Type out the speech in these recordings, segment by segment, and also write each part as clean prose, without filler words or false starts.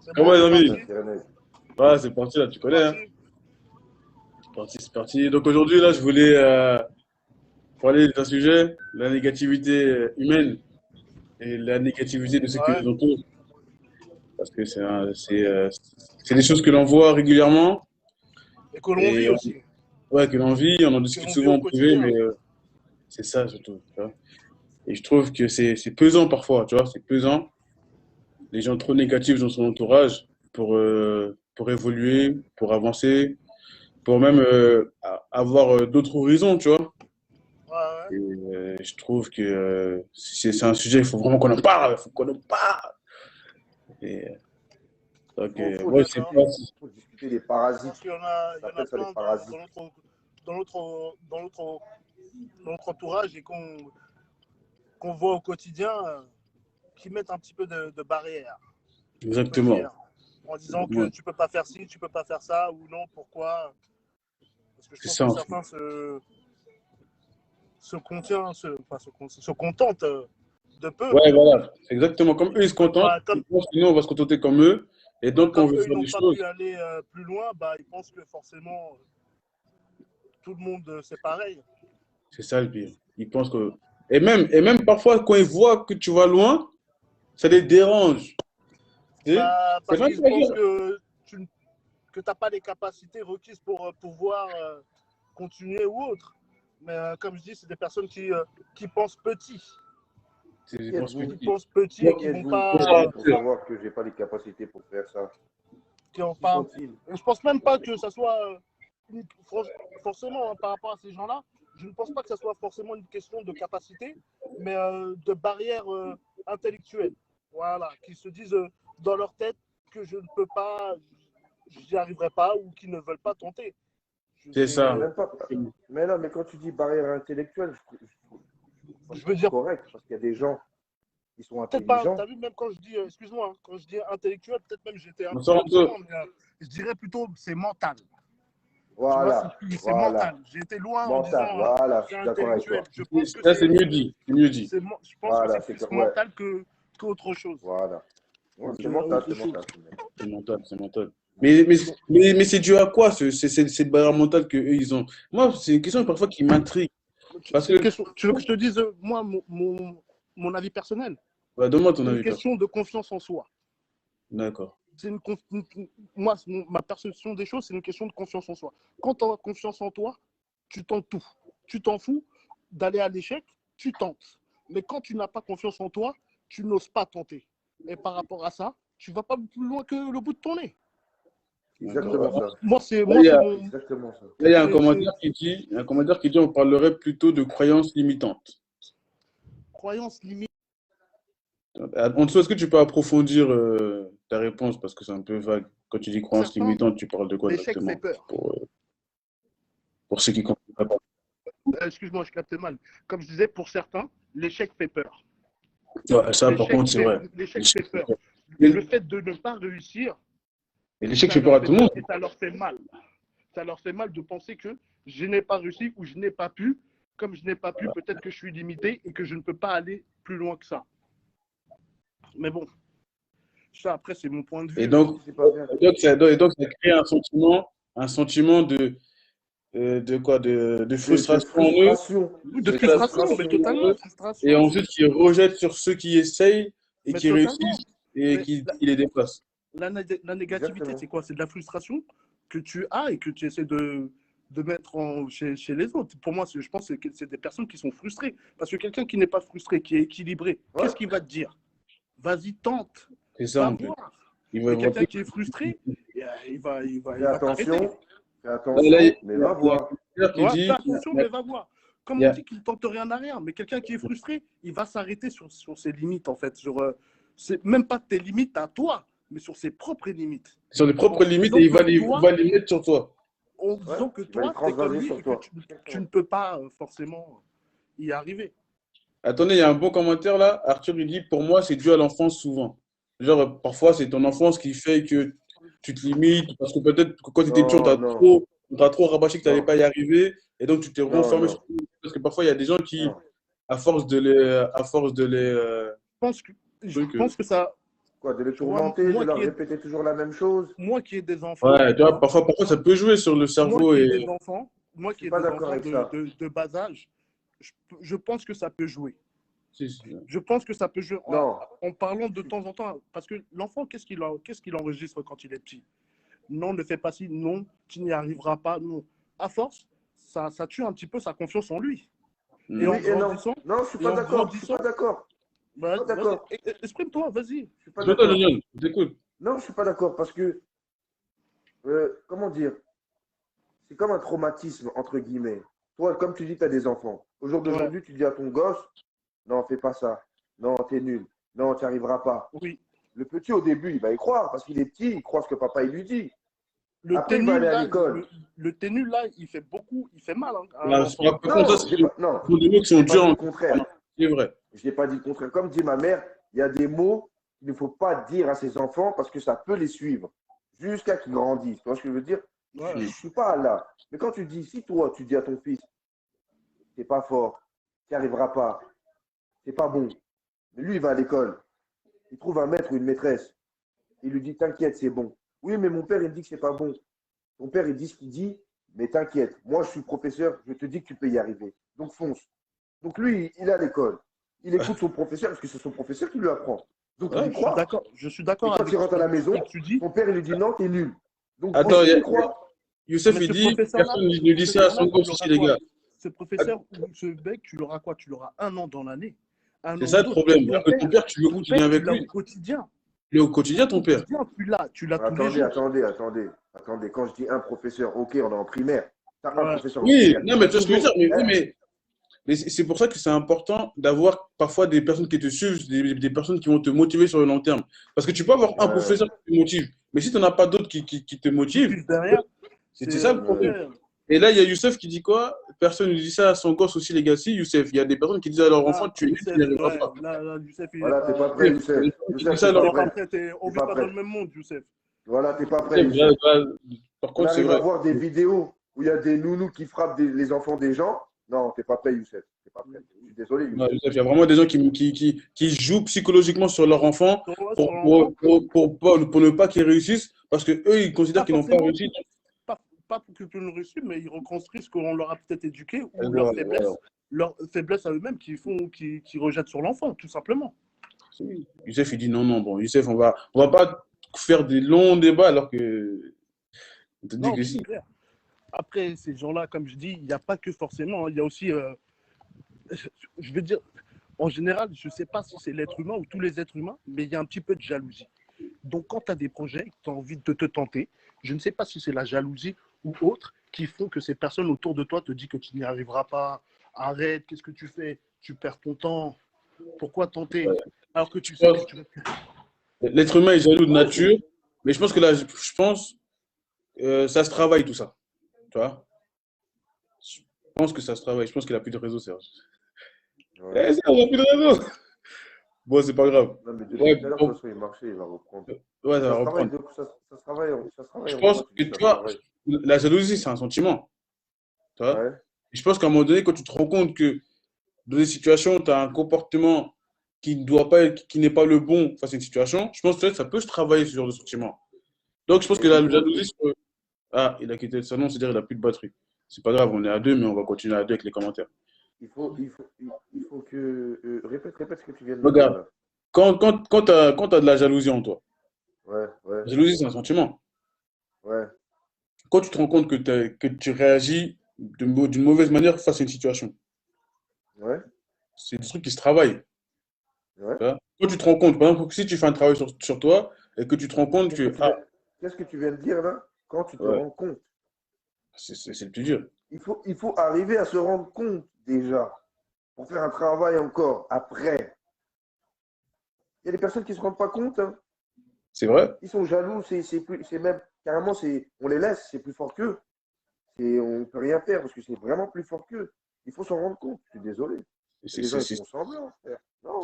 C'est Comment bon, les c'est amis? parti. Ouais, c'est parti là, tu C'est connais, hein? parti. C'est parti, c'est parti. Donc aujourd'hui, là, je voulais parler d'un sujet, la négativité humaine et la négativité de ceux qui Ouais. nous entourent. Parce que c'est des choses que l'on voit régulièrement Et que l'on et vit aussi. ouais, que l'on vit, on en Que discute l'on vit souvent au en privé, quotidien. mais c'est ça surtout, tu vois. Et je trouve que c'est pesant parfois, tu vois, c'est pesant. Les gens trop négatifs dans son entourage pour évoluer, pour avancer, pour même avoir d'autres horizons, tu vois. Ouais, ouais. Et, je trouve que c'est un sujet, il faut vraiment qu'on en parle, il faut qu'on en parle. Et, Je ouais, suis c'est d'accord. pas. Faut discuter des Je parasites. pense qu'il On y en a appelle ça des plein parasites. dans notre, dans notre, dans notre entourage et qu'on voit au quotidien qui mettent un petit peu de barrière, on peut Exactement. dire. En disant que Ouais, tu peux pas faire ci, tu peux pas faire ça, ou non, pourquoi. Parce que je c'est pense ça, que en fait. certains se contentent de peu. Ouais, voilà. C'est exactement comme eux, ils se contentent. Bah, Ils pensent que nous, on va se contenter comme eux. Et donc, quand on comme veut eux, ils faire n'ont des pas choses, pu aller plus loin, bah, ils pensent que forcément tout le monde c'est pareil. c'est ça le pire. Ils pensent que. Et même parfois, quand ils voient que tu vas loin, ça les dérange. Tu sais. Bah, C'est parce même qu'ils pas pensent dire. que tu n'as pas les capacités requises pour pouvoir continuer ou autre. Mais comme je dis, c'est des personnes qui pensent petit. Ils Qui pensent êtes-vous? Qui petit. pensent petit et Moi, qui vont Qui pas. êtes-vous pour savoir que j'ai pas les capacités pour faire ça? Qui ont Qui pas. sont-ils? Et je pense même pas que ça soit forcément par rapport à ces gens-là. Je ne pense pas que ça soit forcément une question de capacité, mais de barrière intellectuelle. Voilà, qui se disent dans leur tête que je ne peux pas, j'y arriverai pas ou qui ne veulent pas tenter. c'est ça. Même pas. Mais là, mais quand tu dis barrière intellectuelle, Je c'est veux dire, correct parce qu'il y a des gens qui sont peut-être pas, tu intelligents. as vu, même quand je dis, excuse-moi, hein, quand je dis intellectuel, peut-être même j'étais un On peu sort un trop peu. loin, mais je dirais plutôt c'est mental. Tu vois, Voilà, c'est voilà. mental. J'ai été loin en Mental, disant voilà, je c'est suis d'accord avec intellectuel. toi. Je pense que Ça, c'est mieux dit. C'est mieux dit. je pense que Voilà, c'est c'est plus ouais, mental qu'autre chose. voilà. Ouais, c'est Que mental, autre c'est chose. mental. C'est mental, c'est mental. Ouais. Mais c'est dû à quoi, cette barrière mentale qu'eux, ils ont? Moi, c'est une question parfois qui m'intrigue. Parce C'est une que, question. Tu veux que je te dise, moi, mon avis personnel? bah, donne-moi ton C'est une avis, perso. question de confiance en soi. D'accord. Moi, ma perception des choses, c'est une question de confiance en soi. Quand tu as confiance en toi, tu tentes tout. Tu t'en fous d'aller à l'échec, tu tentes. Mais quand tu n'as pas confiance en toi, tu n'oses pas tenter. Et par rapport à ça, tu ne vas pas plus loin que le bout de ton nez. Exactement ça. Moi, c'est Là, il y a, mon. Exactement ça. là, il y a un commentaire qui dit on parlerait plutôt de croyances limitantes. Croyance limite. En dessous, est-ce que tu peux approfondir ta réponse parce que c'est un peu vague. Quand tu dis croyances Certains, limitantes, tu parles de quoi l'échec fait exactement? peur. Pour ceux qui ne comprennent pas. Excuse-moi, je captais mal. Comme je disais, pour certains, l'échec fait peur. Ouais, ça, par contre, c'est vrai. L'échec L'échec fait fait peur. peur. Le fait de ne pas réussir, Et l'échec ça fait peur leur à fait tout le monde. peur et ça leur fait mal. Ça leur fait mal de penser que je n'ai pas réussi ou je n'ai pas pu. Comme je n'ai pas pu, peut-être que je suis limité et que je ne peux pas aller plus loin que ça. Mais bon, ça après, c'est mon point de vue. Et donc, C'est pas bien. ça crée un sentiment de quoi? De De frustration en eux. frustration. De De frustration, mais frustration en totalement, eux. Et frustration. ensuite, qui rejettent sur ceux qui essayent et Mais qui totalement. réussissent et Mais qui les dépassent. la négativité, Exactement. c'est quoi? C'est de la frustration que tu as et que tu essaies de mettre chez les autres. Pour moi, je pense que c'est des personnes qui sont frustrées. Parce que quelqu'un qui n'est pas frustré, qui est équilibré, Ouais. qu'est-ce qu'il va te dire? Vas-y, tente. C'est ça, Va en fait. voir. Ils Mais vont quelqu'un qui est frustré, il va Fais t'arrêter. attention, Là, mais va il y a un voir. commentaire qui Ouais, fais dit, attention, mais va voir. Comme il y on a- dit qu'il ne tente rien à rien, mais quelqu'un qui est frustré, il va s'arrêter sur ses limites, en fait. C'est même pas tes limites à toi, mais sur ses propres limites. sur les propres En limites disant et il que il toi, va les mettre sur toi. en Ouais. disant que Il va les toi, tu es comme transvaser lui sur et que toi. tu ne peux pas forcément y arriver. Attendez, il y a un bon commentaire là. Arthur, il dit, pour moi, c'est dû à l'enfance souvent. Genre, parfois, c'est ton enfance qui fait que tu te limites, parce que peut-être que quand tu étais petit, Non, non, on t'a trop rabâché que tu n'allais non, pas y arriver, et donc tu t'es non, renfermé non, sur toi. Parce que parfois, il y a des gens qui, non. à force de les Je pense que, je trucs, pense que ça. Quoi, de les Tu vois, tourmenter, de leur répéter toujours la même chose? moi qui ai des enfants, Ouais, tu tu vois, vois, parfois, ça peut jouer sur le moi cerveau qui ai et des enfants, moi Je qui suis ai pas des d'accord enfants avec ça. de bas âge, je pense que ça peut jouer. si. Je pense que ça peut jouer Non, en parlant de temps en temps, parce que l'enfant, qu'est-ce qu'il enregistre quand il est petit? Non, ne fais pas ci, non, tu n'y arriveras pas, non. À force, ça tue un petit peu sa confiance en lui. Et Mm. oui en et non. grandissant, Non, je suis et pas en d'accord. Je suis grandissant, pas d'accord. Je suis pas vas-y, d'accord. exprime-toi, vas-y. Je suis pas Je t'entends, d'accord. Lionel, je t'écoute. Non, je suis pas d'accord parce que, comment dire, c'est comme un traumatisme, entre guillemets. Toi, comme tu dis, tu as des enfants. Au jour Ouais, d'aujourd'hui, tu dis à ton gosse, non, fais pas ça. Non, t'es nul. Non, tu n'y arriveras pas. oui. Le petit, au début, il va y croire parce qu'il est petit, il croit ce que papa il lui dit. Le Après, il va ténu, aller à là, l'école. le ténu, là, il fait mal hein, à un Là, enfant. par contre, ça, Non, c'est non, pour des mots qui sont j'ai pas durs dit en le contraire. c'est vrai. Je n'ai pas dit le contraire. Comme dit ma mère, il y a des mots qu'il ne faut pas dire à ses enfants parce que ça peut les suivre jusqu'à qu'ils grandissent. Tu vois ce que je veux dire? Je Ouais. ne suis pas là. Mais quand tu dis, si toi, tu dis à ton fils, tu n'es pas fort, tu n'y arriveras pas, c'est pas bon. Mais lui, il va à l'école, il trouve un maître ou une maîtresse, il lui dit, t'inquiète, c'est bon. Oui, mais mon père, il me dit que c'est pas bon. Ton père, il dit ce qu'il dit, mais t'inquiète. Moi, je suis professeur, je te dis que tu peux y arriver. Donc, fonce. Donc, lui, il est à l'école. Il écoute son professeur parce que c'est son professeur qui lui apprend. Donc, il Ouais. y croit. Je suis Et d'accord quand il avec rentre à la ce maison, que tu dis, son père, il lui dit non, t'es nul. Donc, Attends, aussi, il croit. Youssef, mais il dit, personne ne dit ça à son tu gosse l'auras aussi, les quoi? gars. Ce professeur ou ce mec, tu l'auras quoi? Tu l'auras un an dans l'année, un C'est an ça ou le deux. problème. Alors que ton père, tu Ton viens père, tu avec l'as au lui. quotidien. Il est au quotidien, ton Au père. quotidien, tu l'as tous les Attendez, jours. attendez, attendez. Attendez, quand je dis un professeur, ok, on est en primaire. T'as un Ouais. professeur en Oui, primaire. non, mais tu vois ce que je veux Toujours. dire. Mais c'est pour ça que c'est important d'avoir parfois des personnes qui te suivent, des personnes qui vont te motiver sur le long terme. Parce que tu peux avoir un Ouais, professeur qui te motive, mais si tu n'en as pas d'autres qui te Qui motivent, suivent derrière, c'est ça le ouais. problème. ouais. Et là, il y a Youssef qui dit quoi? Personne ne dit ça à son gosse aussi, les gars. Si, Youssef, il y a des personnes qui disent à leur enfant, Là, tu es nul, tu n'y Youssef, arriveras ouais, pas. là, Youssef, il est Voilà, t'es pas pas. prêt, Il y a Youssef. des personnes qui disent Youssef, ça à t'es leur pas T'es enfant. pas prêt. prêt, on T'es vit pas pas dans prêt. le même monde, Youssef. Voilà, t'es pas prêt, Youssef, Youssef. par On contre, c'est arrive à vrai. voir des vidéos où il y a des nounous qui frappent les enfants des gens. Non, t'es pas prêt, Youssef. T'es pas prêt. Je suis désolé, Ouais, Youssef. Youssef, il y a vraiment des gens qui jouent psychologiquement sur leur enfant Sur l'enfant, pour ne pas qu'ils réussissent, parce qu'eux, ils considèrent pas qu'ils n'ont pas forcément, réussi. pas pour que tu le réussisses, mais ils reconstruisent ce qu'on leur a peut-être éduqué ou Voilà, voilà. leurs faiblesses à eux-mêmes qui rejettent sur l'enfant, tout simplement. Youssef, il dit non, non, bon, Youssef, on va pas faire des longs débats alors que. On te dit Non, que c'est si. clair. Après, ces gens-là, comme je dis, il n'y a pas que forcément, il y a aussi, je veux dire, en général, je ne sais pas si c'est l'être humain ou tous les êtres humains, mais il y a un petit peu de jalousie. Donc, quand tu as des projets, tu as envie de te tenter, je ne sais pas si c'est la jalousie ou autre qui font que ces personnes autour de toi te disent que tu n'y arriveras pas, arrête, qu'est-ce que tu fais, tu perds ton temps, pourquoi tenter alors que Je tu sais que pense tu... l'être humain est jaloux de Ouais, nature, mais je pense que là, je pense ça se travaille tout ça. Tu vois? Je pense que ça se travaille. Je pense qu'il n'a plus de réseau, Serge. Ouais. Eh, Serge, il n'a plus de réseau. Bon, c'est pas grave. Non, mais depuis Ouais, tout à l'heure, de bon, toute façon, il marchait, il va reprendre. ouais, Mais ça ça va se travaille, reprendre. ça se travaille Je en pense quoi tu que, dis tu ça se vois, travaille. la jalousie, c'est un sentiment. Tu vois? Ouais. Et je pense qu'à un moment donné, quand tu te rends compte que dans des situations, tu as un comportement qui ne doit pas être, qui n'est pas le bon face à une situation, je pense que ça peut se travailler ce genre de sentiment. Donc, je pense que Mais la jalousie, ah, il a quitté le salon, c'est-à-dire qu'il n'a plus de batterie. C'est pas grave, on est à deux, mais on va continuer à deux avec les commentaires. il faut que. Répète ce que tu viens de me dire Regarde, là. quand tu as de la jalousie en toi, Ouais, ouais, la jalousie, c'est un sentiment. ouais, Quand tu te rends compte que tu réagis d'une mauvaise manière face à une situation, ouais, c'est des trucs qui se travaillent. ouais. Tu vois. Quand tu te rends compte, par exemple, si tu fais un travail sur toi et que tu te rends compte Qu'est-ce que que, tu ah, viens, qu'est-ce que tu viens de dire là? Quand tu te ouais, rends compte. c'est le plus dur. Il faut arriver à se rendre compte déjà pour faire un travail encore après. Il y a des personnes qui ne se rendent pas compte, hein. C'est vrai? Ils sont jaloux, c'est même carrément, on les laisse, c'est plus fort qu'eux. On ne peut rien faire parce que c'est vraiment plus fort qu'eux. Il faut s'en rendre compte. Je suis désolé. Il y a C'est des gens c'est- qui c'est- font semblant, frère.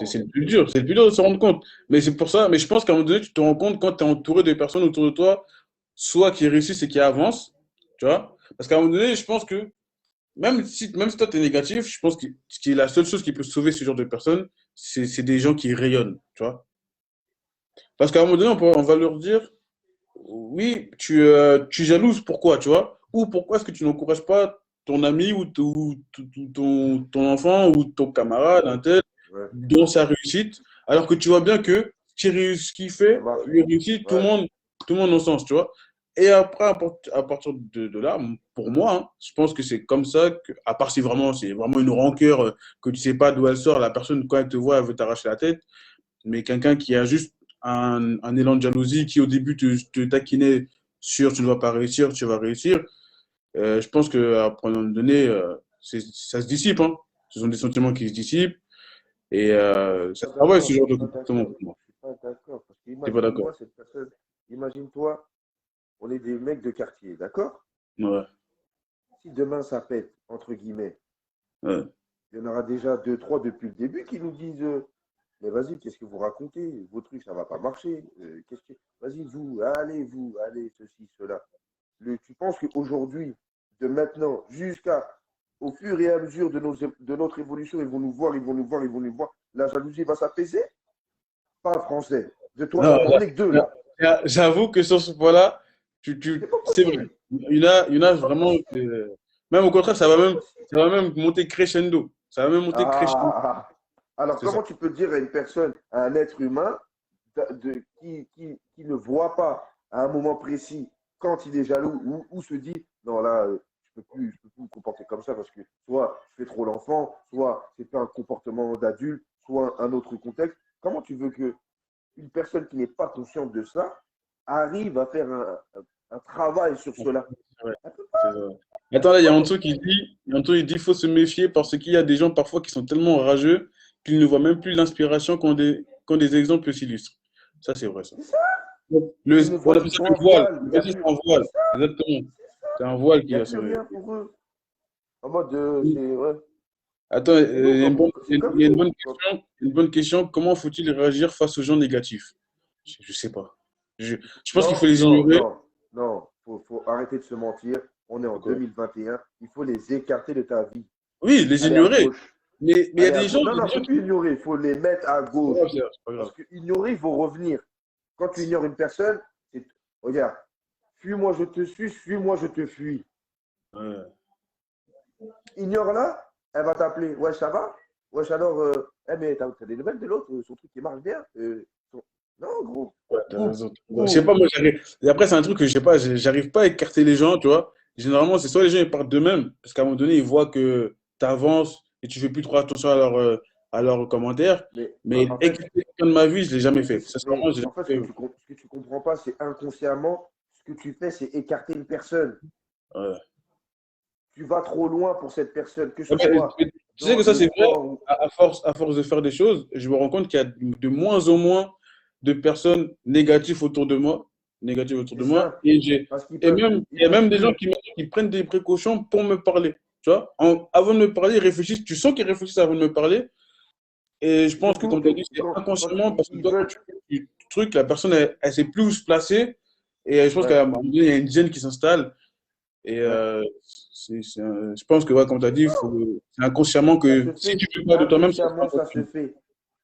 c'est Non. le plus dur. C'est le plus dur de se rendre compte. Mais c'est pour ça, mais je pense qu'à un moment donné, tu te rends compte quand tu es entouré de personnes autour de toi, soit qui réussissent et qui avancent, tu vois? Parce qu'à un moment donné, je pense que même si toi, tu es négatif, je pense que la seule chose qui peut sauver ce genre de personnes, c'est des gens qui rayonnent, tu vois? Parce qu'à un moment donné, on va leur dire, oui, tu jalouses, pourquoi, tu vois? Ou pourquoi est-ce que tu n'encourages pas ton ami ou ton enfant ou ton camarade, un tel, Ouais, dans sa réussite, alors que tu vois bien que ce qu'il ça fait, marche. lui réussit, Ouais. tout le monde en sens, tu vois. Et après, à partir de là, pour moi, hein, je pense que c'est comme ça, que, à part si vraiment c'est vraiment une rancœur, que tu sais pas d'où elle sort, la personne, quand elle te voit, elle veut t'arracher la tête, mais quelqu'un qui a juste un élan de jalousie, qui au début te taquinait sur tu ne vas pas réussir, tu vas réussir, je pense qu'à un moment donné, ça se dissipe, hein. Ce sont des sentiments qui se dissipent. Et ça Pas travaille ce d'accord, je genre suis de pas comportement d'accord. pour moi. Je suis pas d'accord. Parce T'es pas d'accord? qu'imagine-moi cette personne, imagine-toi, on est des mecs de quartier, d'accord? Ouais, Si demain ça pète, entre guillemets, ouais. il y en aura déjà deux, trois depuis le début qui nous disent mais vas-y, qu'est-ce que vous racontez? Vos trucs, ça va pas marcher. Vas-y, vous, allez, ceci, cela. Tu penses qu'aujourd'hui, de maintenant jusqu'à au fur et à mesure de notre évolution, ils vont nous voir, ils vont nous voir, ils vont nous voir, la jalousie va s'apaiser? Pas français. De toi, Non, on n'est que deux là, là. j'avoue que sur ce point-là, C'est pas c'est vrai. possible. Il y en a C'est pas vraiment. possible. Même au contraire, C'est pas possible. ça va même monter crescendo. Ça va même monter crescendo. Ah, alors C'est ça. comment tu peux dire à une personne, à un être humain, qui ne voit pas à un moment précis quand il est jaloux ou se dit non là je peux plus me comporter comme ça parce que soit je fais trop l'enfant, soit c'est pas un comportement d'adulte, soit un autre contexte. Comment tu veux que une personne qui n'est pas consciente de ça arrive à faire un travail sur cela? C'est vrai. Elle peut C'est pas, vrai. Attends, là, il y pas a un truc qui possible. dit, il y a un truc qui dit, il faut se méfier parce qu'il y a des gens parfois qui sont tellement rageux qu'ils ne voient même plus l'inspiration quand des exemples s'illustrent. Ça, c'est vrai, ça. C'est ça. Le, Ils ne voient voilà, qu'ils c'est sont le à voile. voile. Il n'y Le a c'est plus. un C'est voile. ça. Exactement. C'est ça. C'est un voile Il n'y qui a a plus sauvé. rien pour eux. En mode, c'est. Ouais. Attends, Mais non, c'est comme il y a nous. une bonne question. Comment faut-il réagir face aux gens négatifs? Je sais pas. Je pense qu'il faut Non, les non, ignorer. non, non. Faut arrêter de se mentir. On est en D'accord. 2021. Il faut les écarter de ta vie. Oui, les Aller à ignorer. gauche. Mais il y a Aller à des gens, gauche. Non, il y a non, des faut gens plus qui. ignorer. Il faut les mettre à C'est pas grave, gauche. c'est pas Parce grave. que ignorer, il faut revenir. Quand tu ignores une personne, regarde, fuis-moi, je te suis, suis-moi, je te fuis. Ouais. Ignore-la, elle va t'appeler. Ouais, ça va? Ouais, alors, mais t'as des nouvelles de l'autre, son truc qui marche bien? Non, gros. Ouais, t'as Ou, raison. Je sais ou, pas, moi, j'arrive. Et après, c'est un truc que je sais pas, j'arrive pas à écarter les gens, tu vois. Généralement, c'est soit les gens ils partent d'eux-mêmes, parce qu'à un moment donné, ils voient que tu avances et tu fais plus trop attention à leurs commentaires. mais Mais en fait, écarter quelqu'un de ma vie, je l'ai jamais fait. mais Sincèrement, j'ai en fait, jamais fait. ce que tu comprends pas, c'est inconsciemment, ce que tu fais, c'est écarter une personne. Ouais. Tu vas trop loin pour cette personne, que Ouais, ce soit mais tu sais dans que ça, le c'est vrai, sport ou. à force de faire des choses, je me rends compte qu'il y a de moins en moins de personnes négatives autour C'est de moi, ça. et Parce il ils y a peuvent même des gens plus. qui prennent des précautions pour me parler, tu vois. Avant de me parler, ils réfléchissent, tu sens qu'ils réfléchissent avant de me parler, et je pense que, Surtout comme tu as dit, c'est quand inconsciemment, parce que ils toi, quand veulent. tu fais du truc, la personne, elle sait plus où se placer, et je pense Ouais, qu'à un moment donné, il y a une gêne qui s'installe, et ouais. je pense que, ouais, comme tu as C'est dit, ça. c'est inconsciemment Ça que se si fait. tu ne fais pas de toi-même, ça sera Inconsciemment, ça se impossible. fait.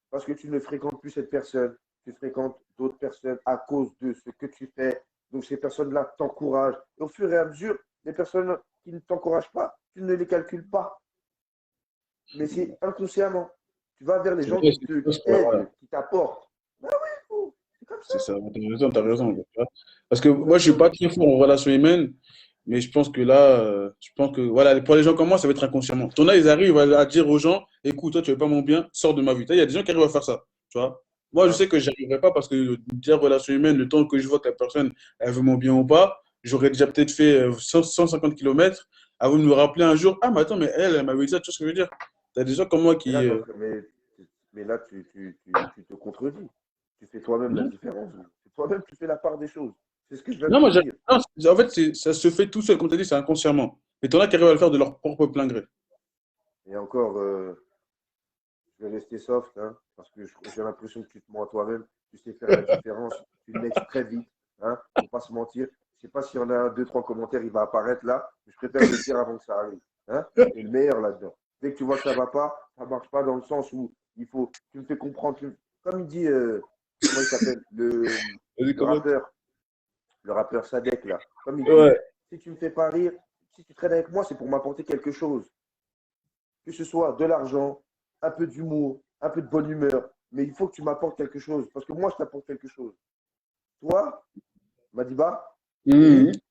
Parce que tu ne fréquentes plus cette personne, tu fréquentes d'autres personnes à cause de ce que tu fais. Donc ces personnes-là t'encouragent. Et au fur et à mesure, les personnes qui ne t'encouragent pas, tu ne les calcules pas. Mais c'est inconsciemment. Tu vas vers les C'est gens vrai, qui voilà. t'aident, qui t'apportent. Ben oui, c'est comme ça. C'est ça, t'as raison, t'as C'est ça. raison. Tu vois. Parce que C'est moi, comme je suis ça. pas très fort en relations humaines, mais je pense que là, je pense que voilà, pour les gens comme moi, ça va être inconsciemment. T'en as, ils arrivent à dire aux gens, écoute, toi, tu veux pas mon bien, sors de ma vie. Il y a des gens qui arrivent à faire ça, tu vois. Moi, je Ouais. sais que j'arriverai pas parce que dire relations humaines, le temps que je vois que la personne, elle veut mon bien ou pas, j'aurais déjà peut-être fait 150 km avant de me rappeler un jour, ah, mais attends, mais elle m'avait dit ça, tu vois ce que je veux dire? T'as des gens comme moi Mais là, qui. là tu te contredis. Tu fais toi-même la Non, différence. C'est toi-même, tu fais la part des choses. C'est ce que je viens de non, te moi, dire. non, en fait, ça se fait tout seul, comme tu as dit, c'est inconsciemment. Mais t'en as qui arrivent à le faire de leur propre plein gré. Et encore, je vais rester soft, hein, parce que j'ai l'impression que tu te mens à toi-même. Tu sais faire la différence. Tu next très vite. Hein, faut pas se mentir. Je sais pas s'il y en a un, deux, trois commentaires, il va apparaître là. Mais je préfère le dire avant que ça arrive. Hein. Tu es le meilleur là-dedans. Dès que tu vois que ça va pas, ça marche pas dans le sens où il faut. Tu me fais comprendre. Comme il dit comment il s'appelle, Vas-y, le comment? rappeur, le rappeur Sadek, là. Comme il dit, Ouais, si tu me fais pas rire, si tu traînes avec moi, c'est pour m'apporter quelque chose. Que ce soit de l'argent, un peu d'humour, un peu de bonne humeur. Mais il faut que tu m'apportes quelque chose. Parce que moi, je t'apporte quelque chose. Toi, Madiba, Mhm. Eric,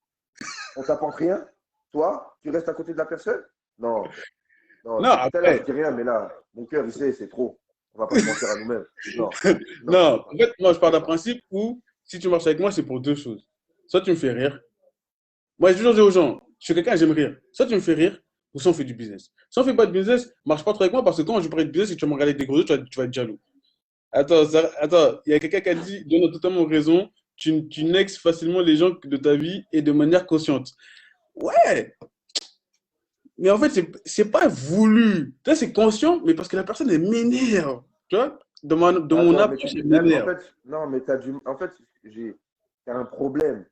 on t'apporte rien. Toi, tu restes à côté de la personne. Non, non. Non, Depuis tout à l'heure, je après, dis rien, mais là, mon cœur, il sait, c'est trop. On va pas se mentir à nous-mêmes. Non, non, je peux non, pas. en fait, moi, je Je pars peux d'un pas. principe où si tu marches avec moi, c'est pour deux choses. Soit tu me fais rire. Moi, j'ai toujours dit aux gens, je suis quelqu'un, j'aime rire. Soit tu me fais rire, ou soit on fait du business. Si on fait pas de business, marche pas trop avec moi parce que quand je parle de business et que tu vas me regarder avec des gros yeux, tu vas être jaloux. Attends, attends, il y a quelqu'un qui a dit, donne totalement raison, tu nexes facilement les gens de ta vie et de manière consciente. Ouais, mais en fait, c'est pas voulu. Ça, c'est conscient, mais parce que la personne, elle m'énerve. Tu vois, de mon Attends, mais approche, elle en m'énerve. fait, non, mais t'as du. En fait, t'as un problème.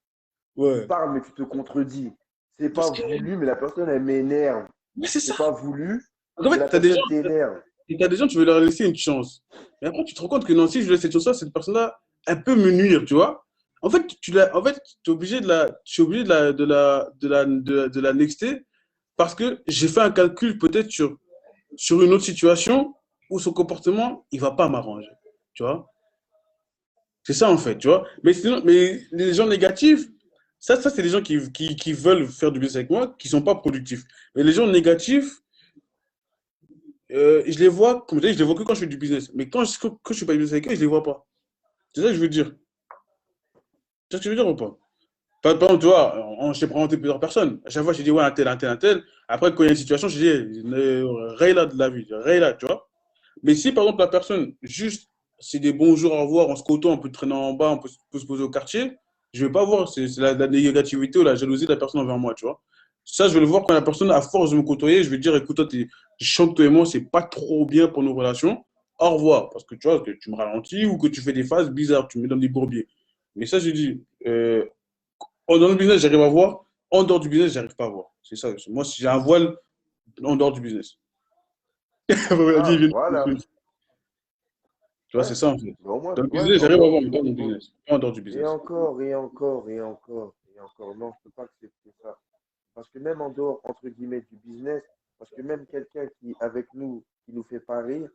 Tu Ouais. parles, mais tu te contredis. C'est pas Parce que, voulu, mais la personne, elle m'énerve. mais c'est C'est ça. pas voulu, En mais fait, la personne t'énerve. t'as des gens, tu veux leur laisser une chance. Mais après, tu te rends compte que non, si je lui laisse cette chance-là, cette personne-là, elle peut me nuire, tu vois. En fait, tu es obligé je suis obligé de la nexter parce que j'ai fait un calcul peut-être sur une autre situation où son comportement, il va pas m'arranger, tu vois. C'est ça, en fait, tu vois. Mais sinon, mais les gens négatifs, ça c'est des gens qui veulent faire du business avec moi, qui sont pas productifs. Mais les gens négatifs, je les vois, comme je dis, je les vois que quand je fais du business. Mais quand je fais pas du business avec eux, je les vois pas. C'est ça que je veux dire. Tu vois ce que je veux dire ou pas? Par exemple, tu vois, je t'ai présenté plusieurs personnes. À chaque fois, je dis, ouais, un tel, un tel, un tel. Après, quand il y a une situation, je dis, raye là de la vie, raye là, tu vois. Mais si, par exemple, la personne, juste, c'est des bonjours, au revoir, on se côtoie, on peut traîner en bas, peut se poser au quartier, je vais pas voir, c'est la négativité ou la jalousie de la personne envers moi, tu vois. Ça, je vais le voir quand la personne, à force de me côtoyer, je vais dire, écoute, toi, je sens que toi et moi, c'est pas trop bien pour nos relations. Au revoir. Parce que tu vois, que tu me ralentis ou que tu fais des phases bizarres, tu me donnes des bourbiers. Mais ça, je dis, dans le business, j'arrive à voir. En dehors du business, j'arrive pas à voir. C'est ça. Moi, si j'ai un voile en dehors du business. Vas-y, Ah, viens. voilà. Tu vois, Ouais. c'est ça en fait. Mais au moins, Dans le ouais, business, en j'arrive à dehors voir, du. mais pas dans le business. Pas en dehors du Et business. encore, et encore, et encore, et encore. Non, je peux pas accepter ça. Parce que même en dehors, entre guillemets, du business, parce que même quelqu'un qui, avec nous, qui nous fait pas rire,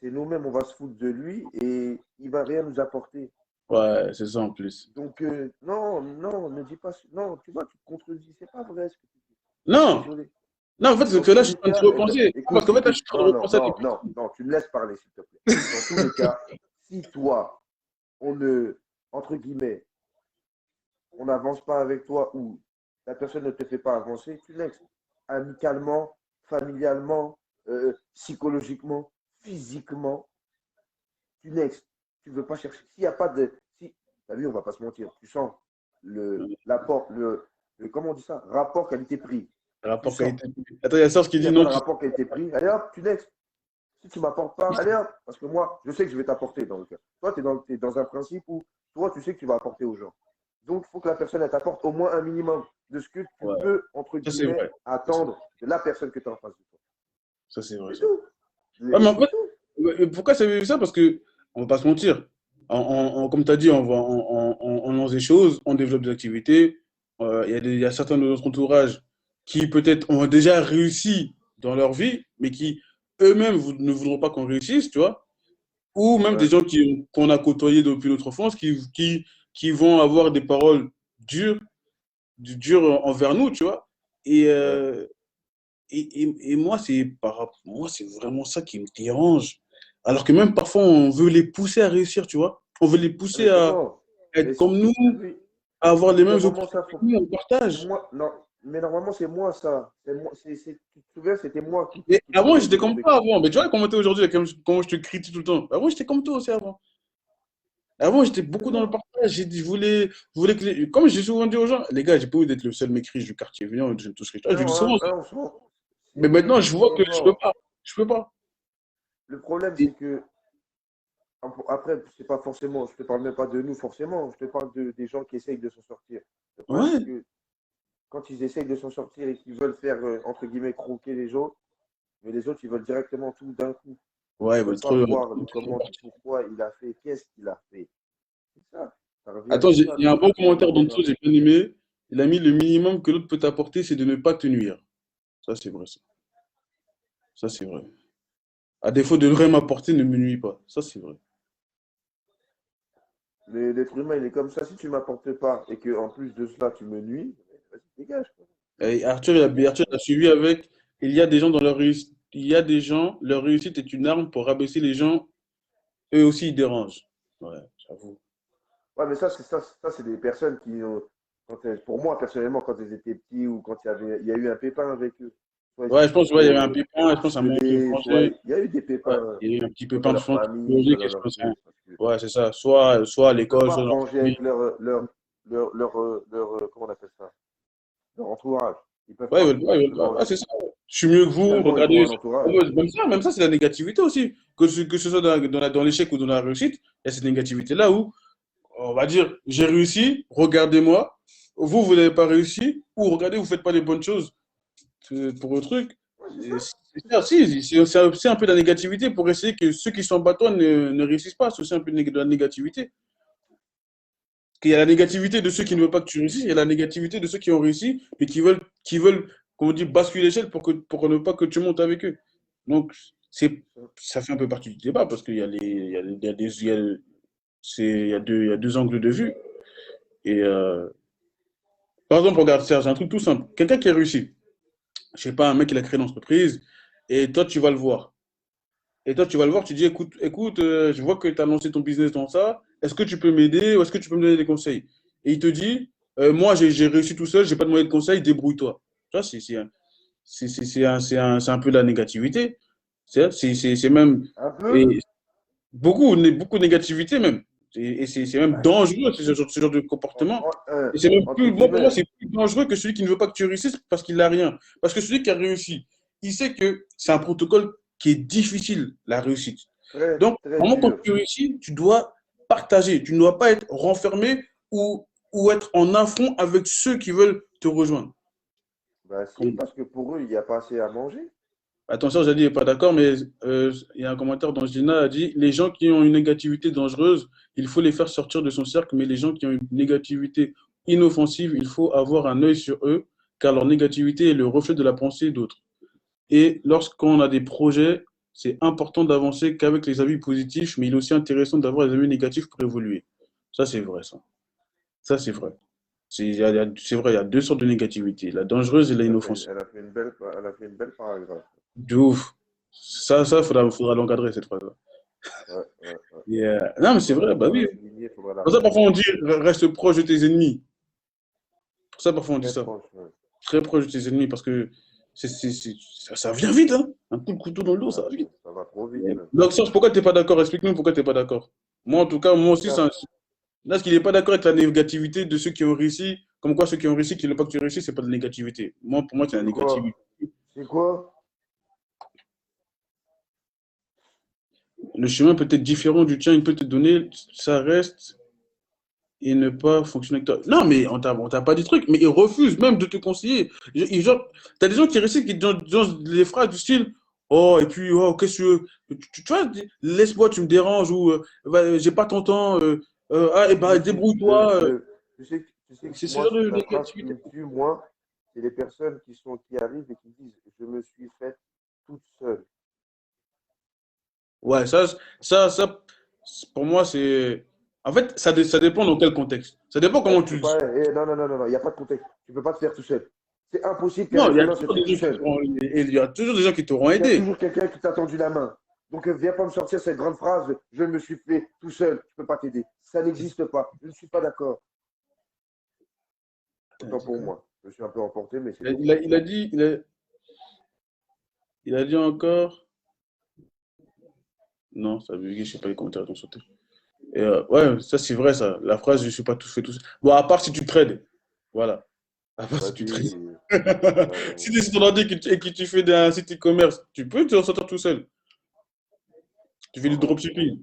c'est nous-mêmes, on va se foutre de lui et il va rien nous apporter. Ouais, c'est ça en plus. Donc, non, non, ne dis pas. Non, tu vois, tu te contredis. C'est pas vrai ce que tu dis. Je suis Non, désolé. non, en fait, c'est Dans que là, tous je suis les en train de cas, repenser. Parce écoute, qu'en fait, là, je écoute. suis en train Non, de non, repenser à des non, petits non, trucs. non, tu me laisses parler, s'il te plaît. Dans tous les cas, si toi, on ne, entre guillemets, on n'avance pas avec toi ou la personne ne te fait pas avancer, tu next. Amicalement, familialement, psychologiquement, physiquement, tu next. Tu ne veux pas chercher. S'il n'y a pas de. Si, t'as vu, on ne va pas se mentir. Tu sens l'apport, comment on dit ça? Rapport qualité-prix. Tu Rapport sens. qualité. Attends, il y a Serge qui S'il n'y dit a pas non. de rapport qualité-prix, allez hop, tu next. Si tu ne m'apportes pas, allez hop. Parce que moi, je sais que je vais t'apporter. Donc, toi, tu es dans un principe où toi, tu sais que tu vas apporter aux gens. Donc, il faut que la personne elle t'apporte au moins un minimum de ce que tu Ouais, peux, entre ça c'est guillemets, vrai. attendre de la personne que tu as en face de toi. Ça c'est vrai, C'est ça. tout. Ouais, mais en C'est fait, tout. ouais, pourquoi ça veut ça? Parce que, on va pas se mentir. Comme tu as dit, on lance des choses, on développe des activités. Il y a certains de notre entourage qui peut-être ont déjà réussi dans leur vie, mais qui eux-mêmes ne voudront pas qu'on réussisse, tu vois. Ou même des Ouais. gens qu'on a côtoyés depuis notre enfance qui vont avoir des paroles dures, dures envers nous, tu vois. Et, Ouais. et moi, moi, c'est vraiment ça qui me dérange. Alors que même parfois, on veut les pousser à réussir, tu vois. On veut les pousser Mais c'est à bon. être Mais comme nous, t'as vu, à avoir les mêmes normalement, opportunités ça, que nous, on c'est partage. moi. Non, mais normalement, c'est moi, ça. Tu te souviens, c'était moi Et qui avant, prenais j'étais des cours comme de toi cuisine. avant. Mais tu vois comment t'es aujourd'hui, comment je te critique tout le temps. Avant, j'étais comme toi aussi avant. Avant, j'étais beaucoup dans le Exactement. partage. Je voulais que comme j'ai souvent dit aux gens, les gars, j'ai pas envie d'être le seul mécrit du quartier. Venez, je ne toucherai pas. Je le dis Non, souvent. Mais maintenant, je vois c'est que je peux mort. pas. Je peux pas. Le problème, Et- c'est que après, c'est pas forcément, je te parle même pas de nous forcément, je te parle des gens qui essayent de s'en sortir. Le problème, c'est Ouais. que quand ils essayent de s'en sortir et qu'ils veulent faire, entre guillemets, croquer les autres, mais les autres, ils veulent directement tout d'un coup. Ouais, Ils ils veulent veulent pas trop. voir le comment, du pourquoi il a fait, qu'est-ce qu'il a fait. C'est ça. Ça revient à Attends, ça, il y a un tout bon simplement, commentaire mon d'en gars. dessous, j'ai bien aimé. Il a mis le minimum que l'autre peut t'apporter, c'est de ne pas te nuire. Ça, c'est vrai. Ça, c'est vrai. À défaut de rien m'apporter, ne me nuis pas. Ça, c'est vrai. L'être humain, il est comme ça. Si tu ne m'apportes pas et que en plus de cela, tu me nuis, vas-y, dégage, quoi. Et Arthur a suivi avec il y a des gens dans leur réussite, il y a des gens, leur réussite est une arme pour rabaisser les gens, eux aussi ils dérangent. Ouais, j'avoue. Ouais, mais ça, c'est des personnes qui ont, pour moi, personnellement, quand ils étaient petits ou quand il y a eu un pépin avec eux, soit ils Ouais, sont je pense ouais, il y avait un plutôt pépin, je pense à un moment ils ont harcelés, soit changé. il y a eu des Ouais, pépins, il y a eu un petit soit dans pépin de leur fond famille, soit psychologique et dans je leur pense. truc. Parce que Ouais, c'est ça. Soit à ils ne peuvent l'école, pas soit dans leur arranger famille. avec comment on appelle ça, leur entourage. Ils ne peuvent Ouais, pas ouais, se ouais, venger. c'est ça. Je suis mieux que vous, Tellement ils ont regardez. un entourage. Même ça, c'est la négativité aussi. Que ce soit dans l'échec ou dans la réussite, il y a cette négativité-là où on va dire, j'ai réussi, regardez-moi. Vous, vous n'avez pas réussi, ou regardez, vous ne faites pas les bonnes choses pour le truc. Ouais, c'est ça. C'est ça aussi, c'est aussi un peu de la négativité pour essayer que ceux qui sont bateaux ne réussissent pas. C'est aussi un peu de la négativité. Parce qu'il y a la négativité de ceux qui ne veulent pas que tu réussisses, il y a la négativité de ceux qui ont réussi, mais qui veulent comme on dit, basculer l'échelle pour ne pas que tu montes avec eux. Donc, ça fait un peu partie du débat parce qu'il y a il y a deux angles de vue. Et par exemple, regarde Serge, un truc tout simple. Quelqu'un qui a réussi, je sais pas, un mec qui a créé une entreprise, et toi tu vas le voir. Et toi tu vas le voir, tu dis écoute, je vois que tu as lancé ton business dans ça, est-ce que tu peux m'aider ou est-ce que tu peux me donner des conseils? Et il te dit, moi j'ai réussi tout seul, j'ai pas demandé de conseils, débrouille-toi. Tu vois, c'est un peu de la négativité. C'est même Un et peu. beaucoup de négativité même. Et c'est même Bah, dangereux ce genre de comportement. Et c'est même entre plus, moi, pour moi, guillemets, c'est plus dangereux que celui qui ne veut pas que tu réussisses parce qu'il n'a rien. Parce que celui qui a réussi, il sait que c'est un protocole qui est difficile, la réussite. très, Donc, très vraiment, quand dur. tu réussis, tu dois partager. Tu ne dois pas être renfermé ou être en affront avec ceux qui veulent te rejoindre. Bah si, Comme, parce que pour eux, il n'y a pas assez à manger. attention, j'ai dit, il n'est pas d'accord, mais il y a un commentaire dont Gina a dit les gens qui ont une négativité dangereuse, il faut les faire sortir de son cercle, mais les gens qui ont une négativité inoffensive, il faut avoir un œil sur eux, car leur négativité est le reflet de la pensée d'autres. Et lorsqu'on a des projets, c'est important d'avancer qu'avec les avis positifs, mais il est aussi intéressant d'avoir des avis négatifs pour évoluer. Ça, c'est vrai, ça. Ça, c'est vrai. C'est vrai, il y a deux sortes de négativité, la dangereuse et la inoffensive. Elle a fait une belle paragraphe. De ouf. Faudra l'encadrer, cette phrase-là. Ouais, ouais, ouais. Et, non, mais c'est vrai, bah Faudra oui. la souligner, faudra la Pour ça, parfois, remettre. on dit reste proche de tes ennemis. Pour ça, parfois, on dit Très ça. proche. Ouais. Très proche de tes ennemis, parce que ça vient vite, hein. Un coup de couteau dans le dos, ça Ouais, va vite. ça va trop vite même. Donc, Serge, pourquoi tu n'es pas d'accord? Explique-nous pourquoi tu n'es pas d'accord. Moi, en tout cas, moi aussi, Regarde, là, ce qu'il n'est pas d'accord avec la négativité de ceux qui ont réussi, comme quoi ceux qui ont réussi, qui ne veulent pas que tu réussisses, c'est pas de la négativité. Moi, pour moi, c'est la c'est quoi? négativité. C'est quoi? Le chemin peut être différent du tien, il peut te donner, ça reste et ne pas fonctionner avec toi. Non, mais on t'a pas dit truc, mais ils refusent même de te conseiller. Genre, t'as des gens qui réussissent, qui disent les phrases du style, oh, et puis, oh, qu'est-ce que tu vois, laisse-moi, tu me déranges, ou j'ai pas ton temps, ah, et bah, débrouille-toi. Tu sais que C'est ce moi, genre de la phrase qui négativité. me tue, moi, c'est les personnes qui arrivent et qui disent je me suis faite toute seule. Ouais, pour moi, c'est. En fait, ça dépend dans quel contexte. Ça dépend Là, comment tu tu peux le pas. dis. Non, non, non, non, non, il n'y a pas de contexte. Tu peux pas te faire tout seul. C'est impossible qu'un Non, il être y a humain se toujours fait des tout gens seul. il y a toujours des gens qui t'auront Il y a aidé. toujours quelqu'un qui t'a tendu la main. Donc, viens pas me sortir cette grande phrase je me suis fait tout seul. Je peux pas t'aider. Ça n'existe pas. Je ne suis pas d'accord. Putain, Autant c'est pour quoi? moi. Je suis un peu emporté, mais c'est tout. Il a dit encore. Non, ça a bugué, je sais pas les commentaires ont sauté. Et, ouais, ça c'est vrai, ça. La phrase, je suis pas tout fait tout seul. Bon, à part si tu trades. Voilà. À part si tu trades. Vas-y. Si tu es sur ton ordi et que tu fais un site e-commerce, tu peux te sortir tout seul. Tu fais du dropshipping.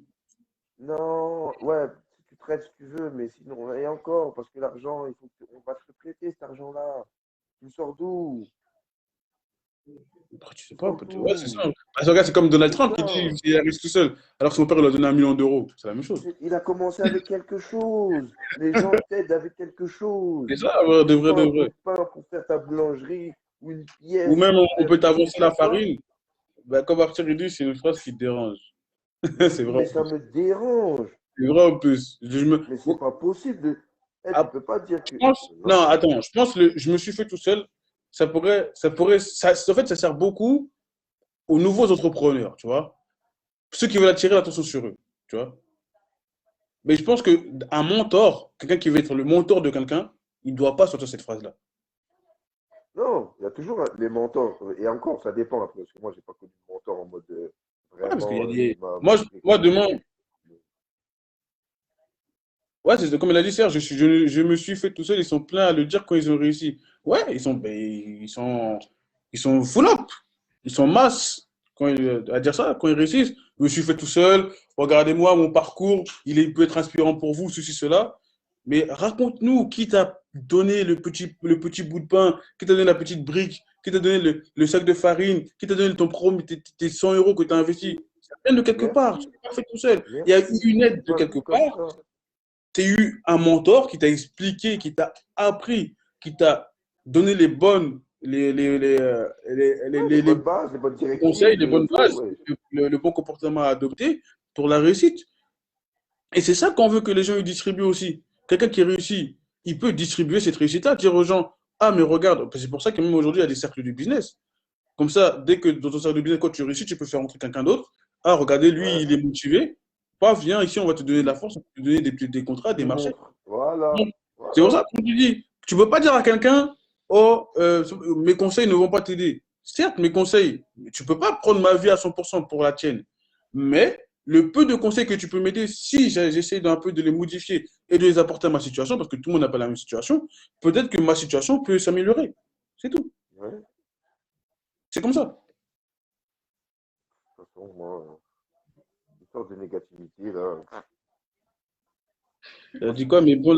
Non, ouais, si tu traites si tu veux, mais sinon, et encore, parce que l'argent, on va te le prêter cet argent-là. Tu le sors d'où? Après, tu sais Ils pas, sont ouais, c'est ça. tous. Parce que regarde, c'est comme Donald C'est Trump qui ça. dit qu'il arrive tout seul, alors que son père lui a donné 1 million d'euros. C'est la même chose. Il a commencé avec quelque chose. Les gens t'aident avec quelque chose. C'est ça, ouais, de C'est vrai, pas de un bout vrai. de pain pour faire ta boulangerie ou une Ou pièce même, pour on faire peut je sais t'avancer pas la quoi. farine. Bah, comme Arthur il dit, c'est une phrase qui te dérange. C'est vrai Mais en ça plus. me dérange. C'est vrai en plus. Mais c'est pas possible de. Eh, tu Ah, peux pas dire je que. pense, non, Non. attends, je pense que je me suis fait tout seul. En fait, ça sert beaucoup aux nouveaux entrepreneurs, tu vois. Ceux qui veulent attirer l'attention sur eux, tu vois. Mais je pense qu'un mentor, quelqu'un qui veut être le mentor de quelqu'un, il ne doit pas sortir cette phrase-là. Non, il y a toujours les mentors. Et encore, ça dépend après. Parce que moi, j'ai pas connu de mentor en mode Ouais, parce qu'il y a qui des. m'a Moi, montré moi comment demain, faire. ouais, c'est comme il a dit Serge, je me suis fait tout seul, ils sont pleins à le dire quand ils ont réussi. Ouais, ils sont full up, ils sont masse à dire ça quand ils réussissent. Je me suis fait tout seul, regardez-moi mon parcours, il peut être inspirant pour vous, ceci, cela. Mais raconte-nous qui t'a donné le petit bout de pain, qui t'a donné la petite brique, qui t'a donné le sac de farine, qui t'a donné tes 100 euros que tu as investi. Ça vient de quelque part, tu Merci, l'as pas fait tout seul. Il y a eu merci. une C'est aide de pas quelque vu comme part, ça. tu as eu un mentor qui t'a expliqué, qui t'a appris, qui t'a donné les bonnes, Ouais, les bonnes bases, les bonnes les conseils, directives, les bonnes tout, bases, ouais. le bon comportement à adopter pour la réussite. Et c'est ça qu'on veut que les gens y distribuent aussi. Quelqu'un qui réussit, il peut distribuer cette réussite-là, dire aux gens, ah mais regarde, c'est pour ça que même aujourd'hui il y a des cercles de business. Comme ça, dès que dans ton cercle de business, quand tu réussis, tu peux faire rentrer quelqu'un d'autre. Ah, regardez, lui, Ouais, il est motivé. Paf, viens ici, on va te donner de la force, on va te donner des contrats, tu des lui marchés. montres. Voilà, C'est pour voilà. ça que je dis, tu ne peux pas dire à quelqu'un, oh, mes conseils ne vont pas t'aider. Certes, mes conseils, tu ne peux pas prendre ma vie à 100% pour la tienne. Mais le peu de conseils que tu peux m'aider, si j'essaie d'un peu de les modifier et de les apporter à ma situation, parce que tout le monde n'a pas la même situation, peut-être que ma situation peut s'améliorer. C'est tout. Ouais. De C'est comme ça. toute façon, moi, une sorte de négativité, là. Elle a Moi, dit ça quoi? me. Mais bon,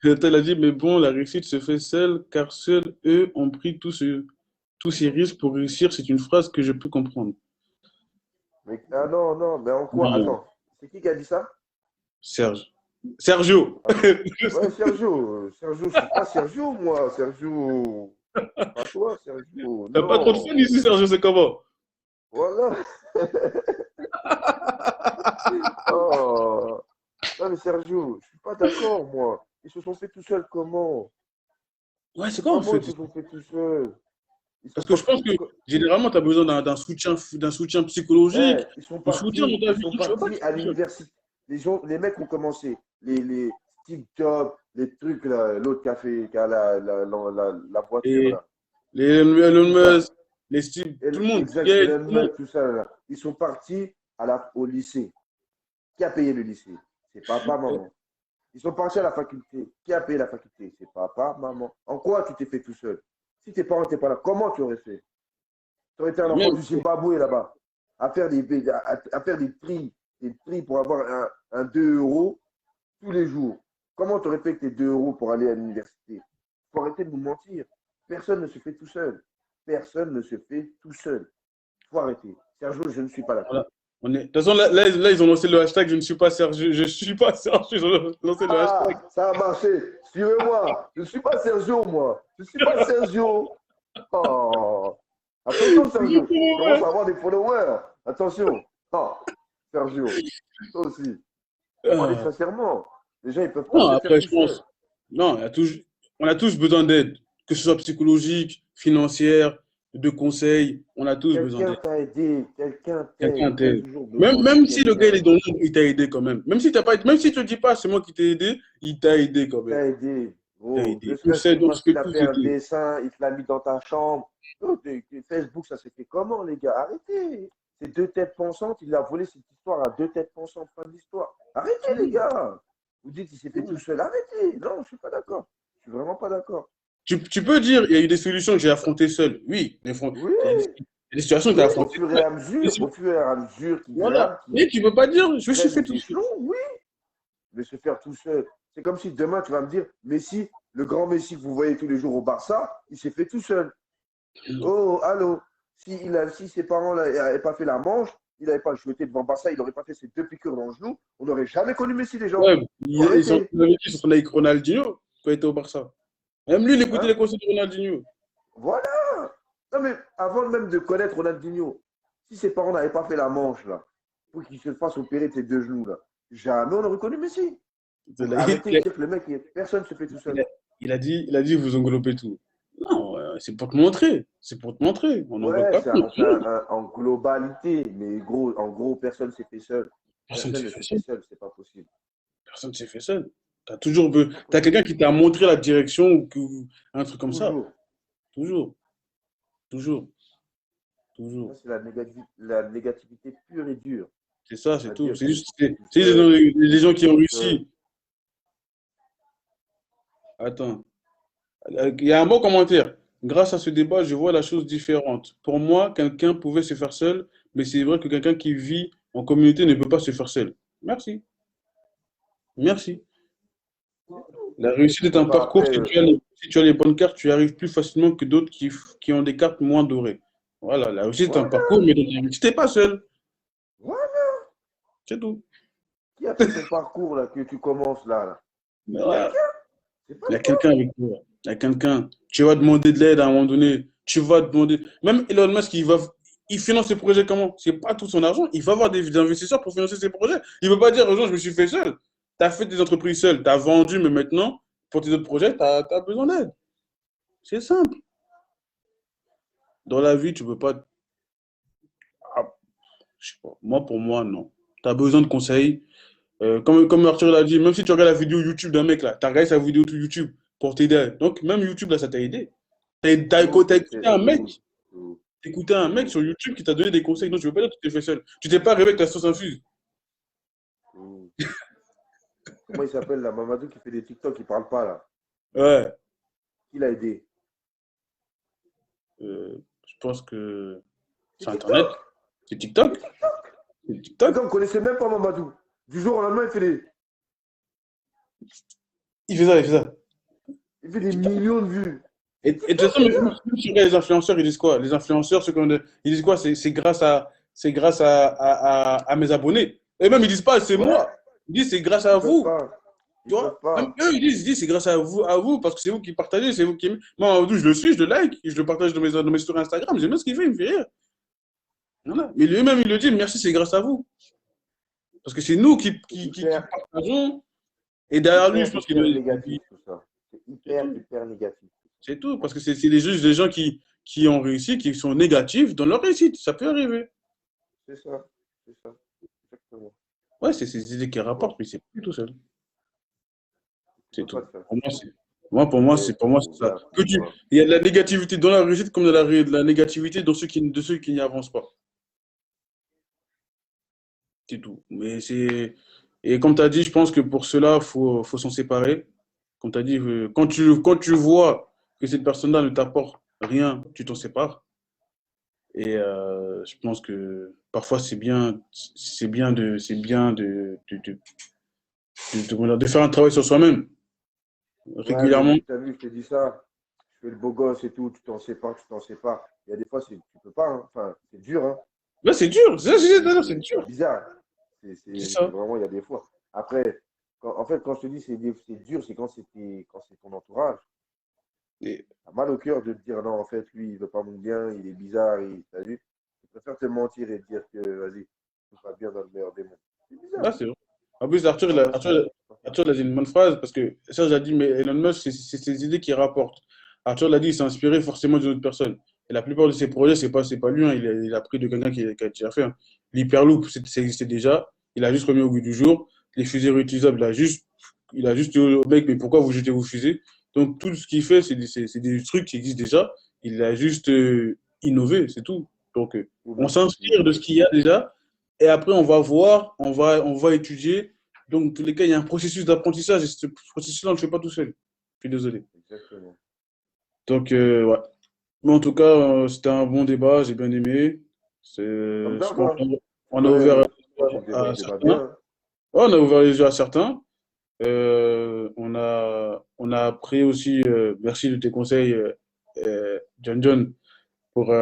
elle a dit, mais bon, la réussite se fait seule, car seuls eux ont pris tous ces risques pour réussir. C'est une phrase que je peux comprendre. Mais, ah non, non, mais en quoi? Non, Attends, c'est qui a dit ça? Serge. Sergio. Ah, ouais, Sergio. Sergio, je suis pas Sergio, moi. Sergio. Pas toi, Sergio. T'as pas trop de Non. fun ici, Sergio, c'est comment? Voilà. Oh. Non, mais Sergio, je suis pas d'accord, moi. Ils se sont fait tout seuls comment? Ouais, c'est quoi en Comment fait? ils se sont fait tout seuls? Ils sont Parce que pas. je pense que généralement, tu as besoin d'un soutien psychologique, Eh, de soutien dans ta ils vie. sont Tu veux pas partis tout à seul. l'université. Les mecs ont commencé. Les Steve Jobs, les trucs là, l'autre qui a la voiture Et là, les Elon tout Musk, ça. les Steve, tout le monde, Exact, Gates, Elon tout le monde. Musk, tout ça là. Ils sont partis au lycée. Qui a payé le lycée? C'est papa, maman. Ils sont partis à la faculté. Qui a payé la faculté? C'est papa, maman. En quoi tu t'es fait tout seul? Si tes parents n'étaient pas là, comment tu aurais fait? Tu aurais été un Et enfant même, du Zimbabwe là-bas, à faire des prix pour avoir un 2 euros tous les jours. Comment tu aurais fait avec tes 2 euros pour aller à l'université? Il faut arrêter de nous mentir. Personne ne se fait tout seul. Personne ne se fait tout seul. Il faut arrêter. Sergio, je ne suis pas d'accord. voilà. De toute façon, là, ils ont lancé le hashtag Je ne suis pas Sergio. Je suis pas Sergio. Ils ont lancé le hashtag. Ah, ça a marché. Suivez-moi. Je ne suis pas Sergio, moi. Je ne suis pas Sergio. Oh. Attention, Sergio. Tu commences à avoir des followers. Attention. Oh, Sergio. Toi aussi. Faut parler Ah. sincèrement. Les gens, ils ne peuvent pas Non, se faire après, tout je seuls. pense. Non, on a tous besoin d'aide, que ce soit psychologique, financière, de conseils. On a tous besoin Quelqu'un d'aide. t'a aidé. Quelqu'un Quelqu'un t'aide. Tu as t'aide. toujours Même, besoin de même si le gars il est quelqu'un. dans l'ombre, il t'a aidé quand même. Même si t'as pas, même si tu te dis pas c'est moi qui t'ai aidé, il t'a aidé quand Il même. t'a aidé. Il t'a Oh, ne aidé. On serait-ce sait que donc parce ce que qu'il a tous fait un c'était. dessin, il te l'a mis dans ta chambre. Oh, Facebook, ça s'est fait comment, les gars? Arrêtez. C'est deux têtes pensantes. Il a volé cette histoire à deux têtes pensantes. Fin de l'histoire. Arrêtez, les gars. Vous dites qu'il s'est fait tout seul. Arrêtez. Non, je ne suis pas d'accord. Je ne suis vraiment pas d'accord. Tu peux dire il y a eu des solutions que j'ai affrontées seul. Oui, mais Oui, il y a des situations que tu oui, as affrontées seul. Mais au fur et à mesure qu'il voilà. grimpe, Mais tu peux pas dire je me suis graine fait les tout seul. échelons, oui, mais se faire tout seul. C'est comme si demain, tu vas me dire, Messi, le grand Messi que vous voyez tous les jours au Barça, il s'est fait tout seul. Non. Oh, allô, Si ses parents n'avaient pas fait la manche, il n'avait pas joué devant Barça, il n'aurait pas fait ses 2 piqûres dans le genou, on n'aurait jamais connu Messi, les gens. Ouais, Faut arrêter. ils avaient dit sur avec Ronaldinho quand il était au Barça. Même lui, il écoutait Hein? les conseils de Ronaldinho. Voilà. Non, mais avant même de connaître Ronaldinho, si ses parents n'avaient pas fait la manche, là, pour qu'il se fasse opérer de ses 2 genoux, là, jamais on aurait connu Messi. Donc arrêtez de dire que le mec, personne ne se fait tout Il seul. a, il a dit, vous englobez tout. Non, c'est pour te montrer. C'est pour te montrer. On n'englobe Ouais, pas tout. en globalité, mais gros, en gros, personne ne s'est fait seul. Personne ne Personne s'est ne fait s'est seul. fait seul, c'est pas possible. Personne ne s'est fait seul. Pas T'as possible. quelqu'un qui t'a montré la direction ou un truc comme ça. Toujours. Toujours. Toujours. Ça, Toujours. c'est la négativité pure et dure. C'est ça, c'est tout. C'est-à-dire C'est que juste, je suis c'est seul, les je gens suis qui ont tout seul. réussi. Attends. Il y a un bon commentaire. Grâce à ce débat, je vois la chose différente. Pour moi, quelqu'un pouvait se faire seul, mais c'est vrai que quelqu'un qui vit en communauté ne peut pas se faire seul. Merci. Merci. C'est tout. La réussite est Mais un pas parcours. après. Si tu as les bonnes cartes, tu y arrives plus facilement que d'autres qui ont des cartes moins dorées. Voilà, la réussite est un Voilà. parcours, mais tu n'es pas seul. Voilà. C'est tout. Qui a fait ton parcours là que tu commences là? Mais Quelqu'un. voilà. C'est pas Il y a toi. quelqu'un avec toi. Il y a quelqu'un. Tu vas demander de l'aide à un moment donné. Tu vas demander. Même Elon Musk, il finance ses projets comment? C'est pas tout son argent. Il va avoir des investisseurs pour financer ses projets. Il ne veut pas dire aux gens, je me suis fait seul. Tu as fait des entreprises seul. Tu as vendu, mais maintenant, pour tes autres projets, tu as besoin d'aide. C'est simple. Dans la vie, tu ne peux pas. Ah, je sais pas. Moi, pour moi, non. Tu as besoin de conseils. Comme Arthur l'a dit, même si tu regardes la vidéo YouTube d'un mec là, tu as regardé sa vidéo sur YouTube pour t'aider. Donc, même YouTube là, ça t'a aidé. T'as Tout, écouté un mec, tout, tout, t'as écouté un mec tout, sur YouTube qui t'a donné des conseils. Donc, tu ne veux pas dire que tu t'es fait seul. Tu t'es pas réveillé avec ta sauce infuse. tout. Comment il s'appelle là? Mamadou qui fait des TikTok, qui parle pas là. Ouais. Qui l'a aidé? Je pense que C'est c'est Internet. TikTok. C'est TikTok. C'est TikTok. C'est Les TikTok. gars, on ne connaissait même pas Mamadou. Du jour au lendemain, Il fait ça. il fait des TikTok. millions de vues. Et C'est de toute TikTok, façon, les même gars. si tu regardes les influenceurs, ils disent quoi? Les influenceurs, ils disent quoi? C'est grâce à mes abonnés. Et même, ils disent pas, c'est Ouais, moi. Ils disent, c'est grâce à ils peuvent vous. pas. Tu Ils vois? peuvent Même pas. eux, ils disent c'est grâce à vous, parce que c'est vous qui partagez, c'est vous qui aimez. Moi, Mamadou, je le suis, je le like, je le partage dans mes stories Instagram. J'aime bien ce qu'il fait, il me fait rire. Voilà. Mais lui-même, il le dit, merci, c'est grâce à vous. Parce que c'est nous C'est qui hyper, partageons. Et derrière lui, je pense qu'il hyper doit. négatif tout ça. C'est C'est hyper, tout. hyper négatif. C'est tout. Parce que c'est les gens qui ont réussi, qui sont négatifs dans leur réussite. Ça peut arriver. C'est ça. C'est ça. Exactement. Ouais, c'est ces idées qui Bon, rapportent, mais c'est plus tout seul. tu C'est peux pas tout. te faire Pour tout moi, seul. pour moi, c'est ça. Regarde, tu vois. Il y a de la négativité dans la réussite comme de la négativité dans de ceux qui n'y avancent pas. C'est tout. Et comme tu as dit, je pense que pour cela, faut s'en séparer. Comme tu as dit, quand tu vois que cette personne-là ne t'apporte rien, tu t'en sépares. Et je pense que parfois, de faire un travail sur soi-même Ouais, mais régulièrement. tu as vu, je te dis ça. Je fais le beau gosse et tout. Tu t'en sépares, tu t'en sépares. Il y a des fois, tu peux pas. Hein. Enfin, c'est dur. Hein. Là, c'est dur. C'est ça, c'est C'est dur. bizarre. C'est C'est ça. vraiment, il y a des fois. Après, en fait, quand je te dis c'est dur, c'est quand c'est ton entourage. Et, T'as mal au cœur de te dire non, en fait, lui, il veut pas mon bien, il est bizarre, t'as vu? Je préfère te mentir et te dire que, vas-y, tout va bien dans le meilleur des mondes. C'est bizarre. là, c'est vrai. En plus, Parfois, c'est pas Arthur facile. il a dit une bonne phrase parce que Serge a dit, mais Elon Musk, c'est ses idées qui rapportent. Arthur l'a dit, il s'est inspiré forcément d'une autre personne. Et la plupart de ses projets, c'est pas lui, hein, il a pris de quelqu'un qui a déjà fait. Hein. L'Hyperloop, ça existait déjà. Il a juste remis au goût du jour. Les fusées réutilisables, il a juste dit au mec, mais pourquoi vous jetez vos fusées? Donc, tout ce qu'il fait, c'est des trucs qui existent déjà. Il a juste innové, c'est tout. Donc, on s'inspire de ce qu'il y a déjà. Et après, on va voir, on va étudier. Donc, dans tous les cas, il y a un processus d'apprentissage et ce processus-là, on ne le fait pas tout seul. Je suis désolé. Exactement. Donc, ouais. Mais en tout cas, c'était un bon débat, j'ai bien aimé. Comme Je d'hab, pense hein. qu'on a Ouais, ouvert moi, je à débat bien. certains. Hein. Ouais, on a ouvert les yeux à certains. On a appris aussi, merci de tes conseils, John John, pour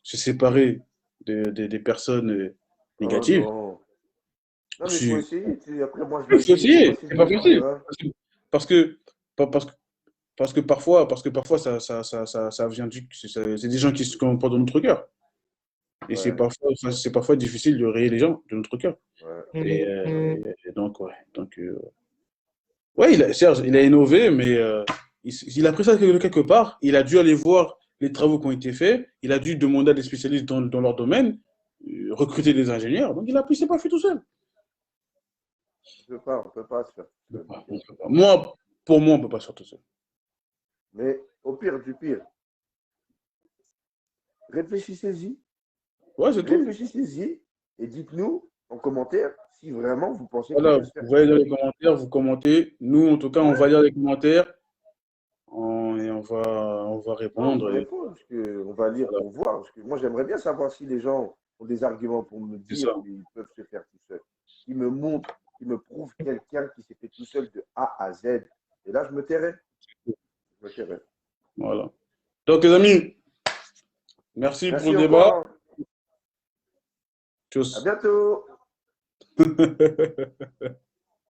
se séparer des personnes Oh négatives. non. Non, mais il faut Si- essayer. Après, moi, je Il le faut dis, il faut pas essayer, c'est pas s'exhaustir. facile. Hein. Parce que, pa- parce que, parce que parfois ça vient c'est des gens qui se comportent dans notre cœur. Et Ouais, c'est parfois difficile de rayer les gens de notre cœur. ouais. Et donc, ouais. Donc, ouais, Serge, il a innové, mais il a pris ça quelque part. Il a dû aller voir les travaux qui ont été faits. Il a dû demander à des spécialistes dans leur domaine, recruter des ingénieurs. Donc, il s'est pas fait tout seul. On peut pas se faire tout seul. Moi, pour moi, on peut pas se faire tout seul. Mais au pire du pire, réfléchissez-y. Ouais, c'est tout. Réfléchissez-y et dites-nous en commentaire si vraiment vous pensez qu'on Voilà, peut vous se faire voyez tout dans seul. les commentaires, vous commentez. Nous, en tout cas, on Ouais. va lire les commentaires et on va Non, on va répondre. Et répondre, parce qu'on va lire voilà, pour voir. Parce que moi, j'aimerais bien savoir si les gens ont des arguments pour me c'est dire ça. qu'ils peuvent se faire tout seuls. Ils me montrent, ils me prouvent quelqu'un qui s'est fait tout seul de A à Z. Et là, je me tairai. Je me tairai. Voilà. Donc, les amis, merci pour Merci le débat. encore. À Tchuss. bientôt.